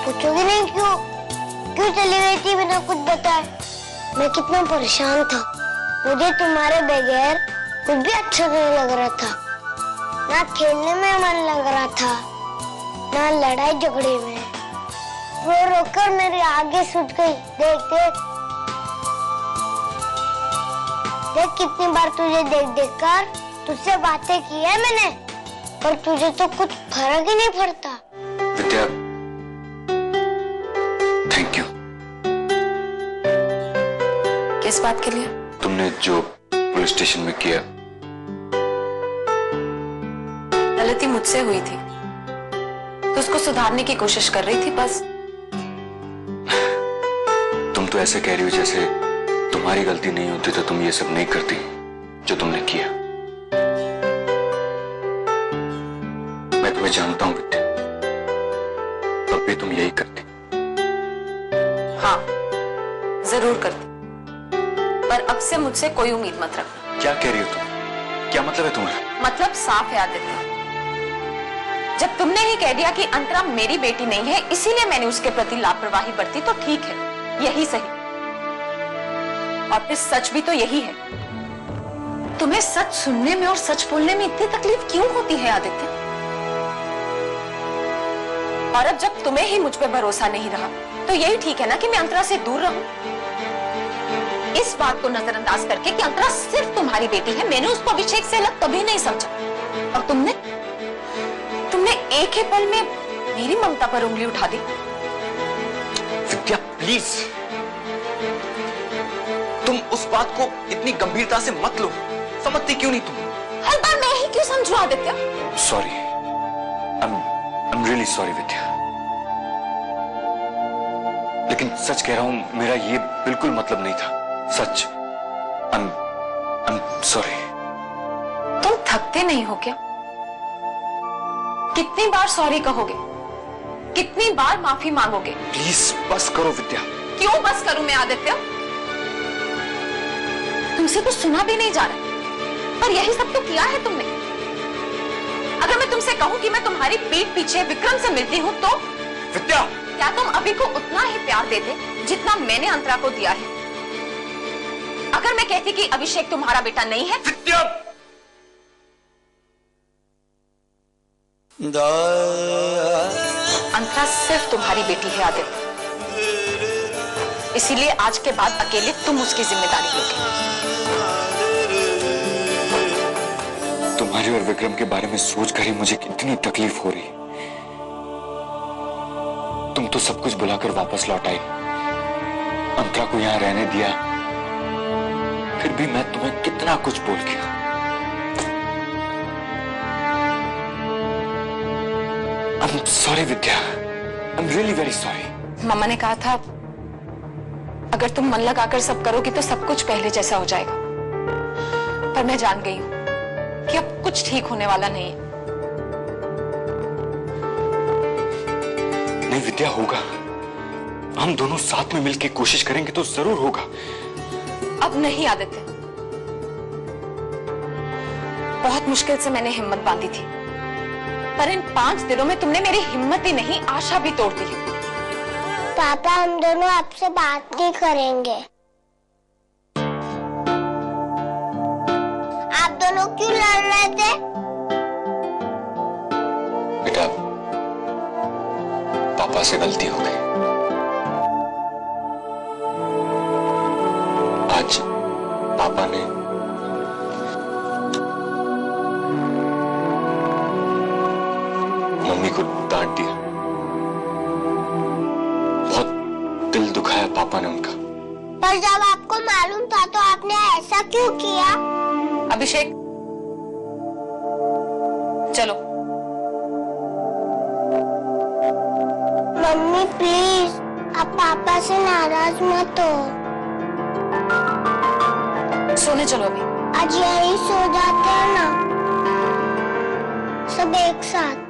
पूछोगी नहीं क्यों? क्यों चली गई थी बिना कुछ बताए? मैं कितना परेशान था। मुझे तुम्हारे बगैर कुछ भी अच्छा नहीं लग रहा था। ना खेलने में मन लग रहा था, ना लड़ाई झगड़े में। रो रो कर मेरी आगे सूझ गई। देख देख देख, कितनी बार तुझे देख देख कर तुझसे बातें की है मैंने, पर तुझे तो कुछ फर्क ही नहीं पड़ता। विद्या, थैंक यू। किस बात के लिए? तुमने जो पुलिस स्टेशन में किया। गलती मुझसे हुई थी तो उसको सुधारने की कोशिश कर रही थी, बस। तुम तो ऐसे कह रही हो जैसे तुम्हारी गलती नहीं होती तो तुम ये सब नहीं करती जो तुमने किया। मैं तुम्हें जानता हूं विद्या, तब भी तुम यही करती। हाँ, जरूर करती, पर अब से मुझसे कोई उम्मीद मत रखना। क्या कह रही हो तुम? क्या मतलब है तुम्हारा? मतलब साफ है आदित्य। जब तुमने ही कह दिया कि अंतरा मेरी बेटी नहीं है, इसीलिए मैंने उसके प्रति लापरवाही बरती, तो ठीक है, यही सही। और फिर सच भी तो यही है। तुम्हें सच सुनने में और सच बोलने में इतनी तकलीफ क्यों होती है आदित्य? और अब जब तुम्हें ही मुझ पे भरोसा नहीं रहा, तो यही ठीक है ना कि मैं अंतरा से दूर रहूं। इस बात को नजरअंदाज करके कि अंतरा सिर्फ तुम्हारी बेटी है, मैंने उसको अभिषेक से अलग कभी नहीं समझा। और तुमने एक ही पल में मेरी ममता पर उंगली उठा दी। विद्या प्लीज, तुम उस बात को इतनी गंभीरता से मत लो। समझती क्यों नहीं तुम? हर बार मैं ही क्यों समझू Aditya? Sorry, I'm really sorry विद्या। लेकिन सच कह रहा हूं, मेरा ये बिल्कुल मतलब नहीं था। सच। I'm sorry। तुम थकते नहीं हो क्या? कितनी बार सॉरी कहोगे? कितनी बार माफी मांगोगे? प्लीज बस करो विद्या। क्यों बस करूं मैं आदित्य? तुमसे कुछ सुना भी नहीं जा रहा, पर यही सब तो किया है तुमने। अगर मैं तुमसे कहूं कि मैं तुम्हारी पीठ पीछे विक्रम से मिलती हूं, तो विद्या, क्या तुम अभी को उतना ही प्यार देते जितना मैंने अंतरा को दिया है? अगर मैं कहती कि अभिषेक तुम्हारा बेटा नहीं है, विद्या, अंतरा सिर्फ तुम्हारी बेटी है आदित्य, इसीलिए आज के बाद अकेले तुम उसकी जिम्मेदारी लोगे। तुम्हारे और विक्रम के बारे में सोचकर ही मुझे कितनी तकलीफ हो रही। तुम तो सब कुछ बुलाकर वापस लौट आई, अंतरा को यहां रहने दिया, फिर भी मैं तुम्हें कितना कुछ बोल गया। I'm sorry Vidya, I'm really very sorry। मम्मा ने कहा था अगर तुम मन लगाकर सब करोगी तो सब कुछ पहले जैसा हो जाएगा, पर मैं जान गई हूं कि अब कुछ ठीक होने वाला नहीं है। नहीं विद्या, होगा। हम दोनों साथ में मिलकर कोशिश करेंगे तो जरूर होगा। अब नहीं आदित्य, बहुत मुश्किल से मैंने हिम्मत बांधी थी, पर इन 5 दिनों में तुमने मेरी हिम्मत ही नहीं, आशा भी तोड़ दी है। पापा, हम दोनों आपसे बात नहीं करेंगे। आप दोनों क्यों लड़ रहे थे? बेटा, पापा से गलती हो गई। आज पापा ने मम्मी को डांट दिया। बहुत दिल दुखाया पापा ने उनका। पर जब आपको मालूम था तो आपने ऐसा क्यों किया? अभिषेक, चलो। मम्मी प्लीज, आप पापा से नाराज मत हो। सोने चलो अभी। आज यहीं सो जाते हैं ना, सब एक साथ।